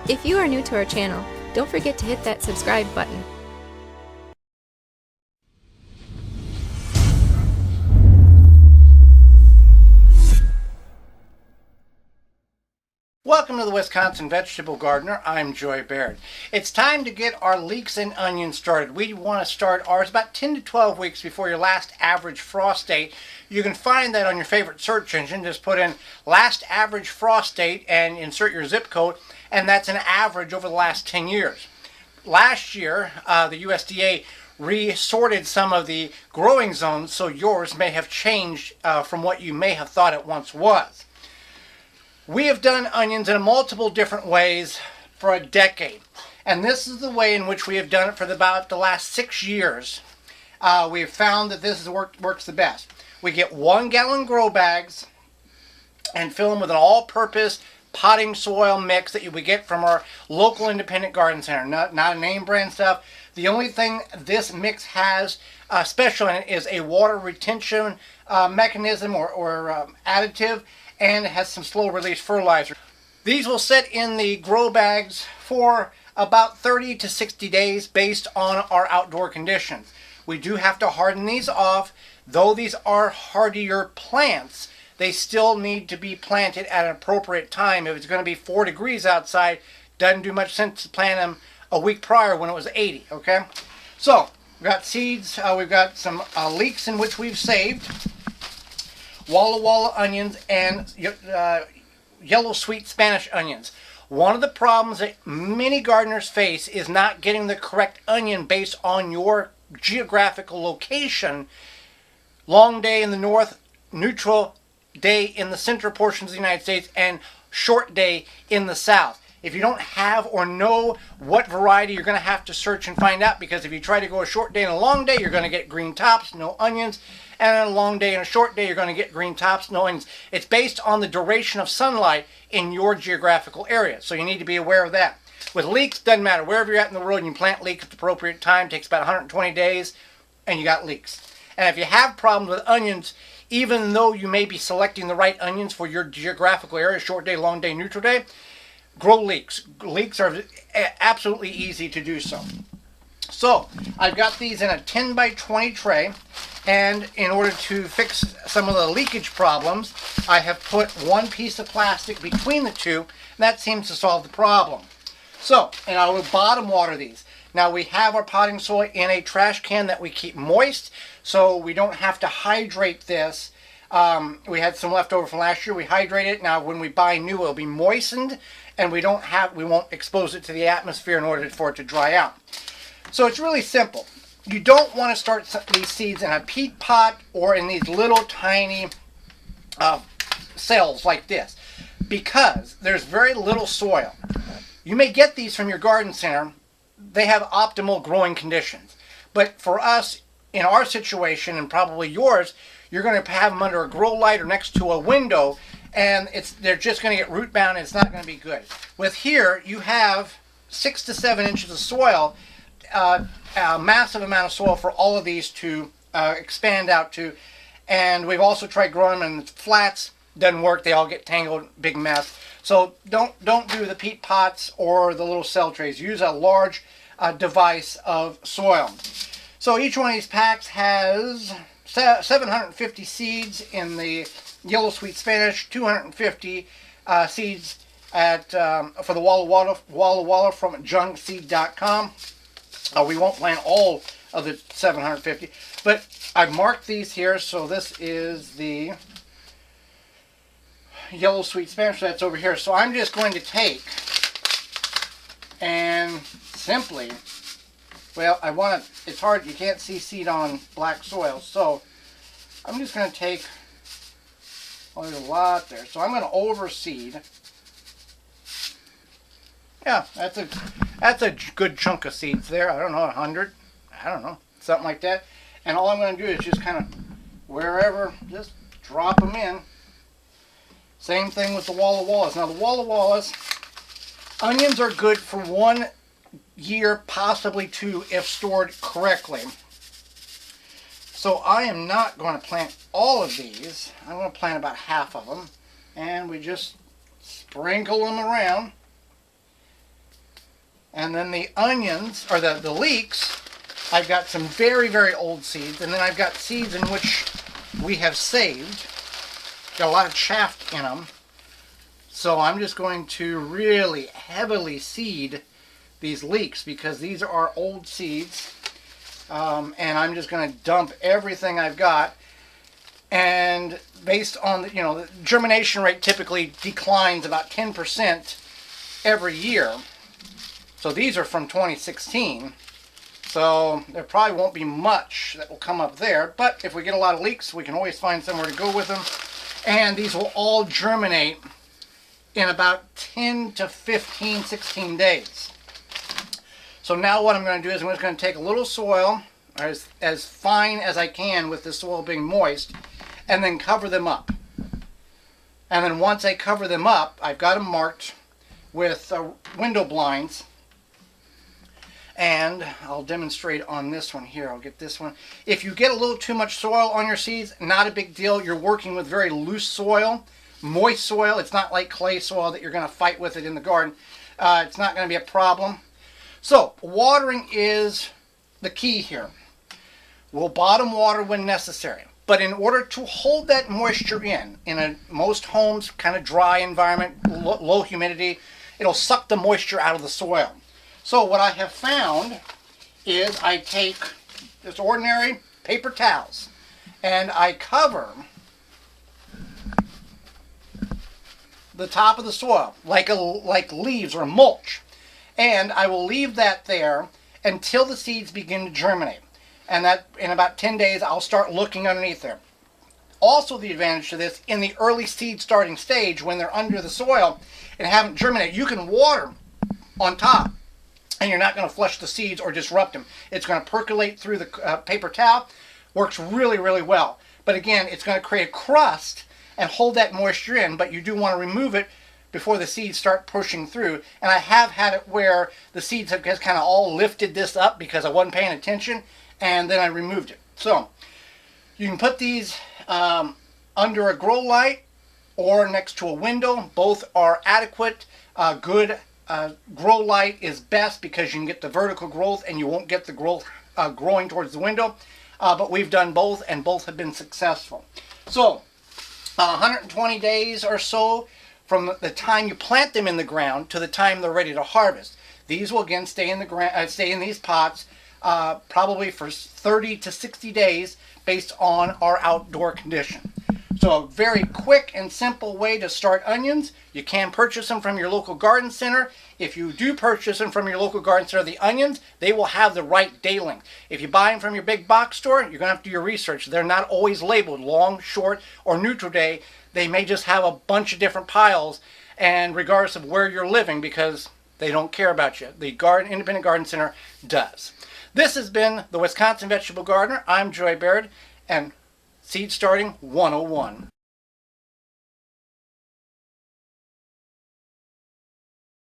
If you are new to our channel, don't forget to hit that subscribe button. Welcome to the Wisconsin Vegetable Gardener. I'm Joy Baird. It's time to get our leeks and onions started. We want to start ours about 10 to 12 weeks before your last average frost date. You can find that on your favorite search engine. Just put in last average frost date and insert your zip code, and that's an average over the last 10 years. Last year, the USDA resorted some of the growing zones, so yours may have changed from what you may have thought it once was. We have done onions in multiple different ways for a decade, and this is the way in which we have done it for about the last 6 years. We have found that this works the best. We get 1 gallon grow bags and fill them with an all-purpose potting soil mix that we get from our local independent garden center, not a name brand stuff. The only thing this mix has special in it is a water retention mechanism or additive, and it has some slow release fertilizer. These will sit in the grow bags for about 30 to 60 days based on our outdoor conditions. We do have to harden these off. Though these are hardier plants, they still need to be planted at an appropriate time. If it's going to be 4 degrees outside, doesn't do much sense to plant them a week prior when it was 80, okay? So, we've got seeds, we've got some leeks in which we've saved, Walla Walla onions, and yellow sweet Spanish onions. One of the problems that many gardeners face is not getting the correct onion based on your geographical location. Long day in the north, neutral day in the central portions of the United States, and short day in the south. If you don't have or know what variety, you're going to have to search and find out, because if you try to go a short day and a long day, you're going to get green tops, no onions. And a long day and a short day, you're going to get green tops, no onions. It's based on the duration of sunlight in your geographical area, so you need to be aware of that. With leeks, doesn't matter. Wherever you're at in the world, you can plant leeks at the appropriate time. It takes about 120 days, and you got leeks. And if you have problems with onions, even though you may be selecting the right onions for your geographical area, short day, long day, neutral day, grow leeks. Leeks are absolutely easy to do so. So, I've got these in a 10 by 20 tray, and in order to fix some of the leakage problems, I have put one piece of plastic between the two, and that seems to solve the problem. So, and I will bottom water these. Now, we have our potting soil in a trash can that we keep moist, so we don't have to hydrate this. We had some left over from last year. We hydrate it. Now, when we buy new, it'll be moistened, and we won't expose it to the atmosphere in order for it to dry out. So it's really simple. You don't want to start these seeds in a peat pot or in these little tiny cells like this, because there's very little soil. You may get these from your garden center. They have optimal growing conditions. But for us, in our situation, and probably yours, you're going to have them under a grow light or next to a window, and they're just going to get root bound, and it's not going to be good. With here, you have 6 to 7 inches of soil, a massive amount of soil for all of these to expand out to. And we've also tried growing them in flats. Doesn't work. They all get tangled, big mess. So don't do the peat pots or the little cell trays. Use a large device of soil. So each one of these packs has 750 seeds in the yellow sweet Spanish, 250 seeds for the Walla Walla from junkseed.com. We won't plant all of the 750, but I've marked these here. So this is the yellow sweet Spanish that's over here. So I'm just going to take and simply, well, it's hard, you can't see seed on black soil, so I'm just going to take, oh, there's a lot there, so I'm going to overseed. Yeah, that's a good chunk of seeds there. I don't know, 100, I don't know, something like that. And all I'm going to do is just kind of wherever, just drop them in. Same thing with the Walla Wallas. Now the Walla Wallas, onions are good for 1 year, possibly 2, if stored correctly. So I am not going to plant all of these. I'm going to plant about half of them. And we just sprinkle them around. And then the onions, or the leeks, I've got some very, very old seeds. And then I've got seeds in which we have saved. Got a lot of chaff in them. So I'm just going to really heavily seed these leeks because these are old seeds. And I'm just going to dump everything I've got. And based on the germination rate typically declines about 10% every year. So these are from 2016. So there probably won't be much that will come up there. But if we get a lot of leeks, we can always find somewhere to go with them. And these will all germinate in about 10 to 15, 16 days. So now what I'm going to do is I'm just going to take a little soil, as fine as I can with the soil being moist, and then cover them up. And then once I cover them up, I've got them marked with window blinds. And I'll demonstrate on this one here. I'll get this one. If you get a little too much soil on your seeds, not a big deal. You're working with very loose soil, moist soil. It's not like clay soil that you're going to fight with it in the garden. It's not going to be a problem. So watering is the key here. We'll bottom water when necessary. But in order to hold that moisture in most homes, kind of dry environment, low humidity, it'll suck the moisture out of the soil. So what I have found is I take just ordinary paper towels and I cover the top of the soil like leaves or mulch, and I will leave that there until the seeds begin to germinate. And that in about 10 days I'll start looking underneath there. Also, the advantage to this, in the early seed starting stage when they're under the soil and haven't germinated, you can water on top. And you're not going to flush the seeds or disrupt them. It's going to percolate through the paper towel. Works really, really well. But again, it's going to create a crust and hold that moisture in, but you do want to remove it before the seeds start pushing through. And I have had it where the seeds have just kind of all lifted this up because I wasn't paying attention, and then I removed it. So you can put these under a grow light or next to a window. Both are adequate, good. Grow light is best because you can get the vertical growth and you won't get the growth growing towards the window. But we've done both and both have been successful. So 120 days or so from the time you plant them in the ground to the time they're ready to harvest. These will again stay in the ground, stay in these pots probably for 30 to 60 days based on our outdoor condition. So a very quick and simple way to start onions. You can purchase them from your local garden center. If you do purchase them from your local garden center, the onions, they will have the right day length. If you buy them from your big box store, you're going to have to do your research. They're not always labeled long, short, or neutral day. They may just have a bunch of different piles, and regardless of where you're living, because they don't care about you. The Independent Garden Center does. This has been the Wisconsin Vegetable Gardener. I'm Joy Baird, and Seed Starting 101.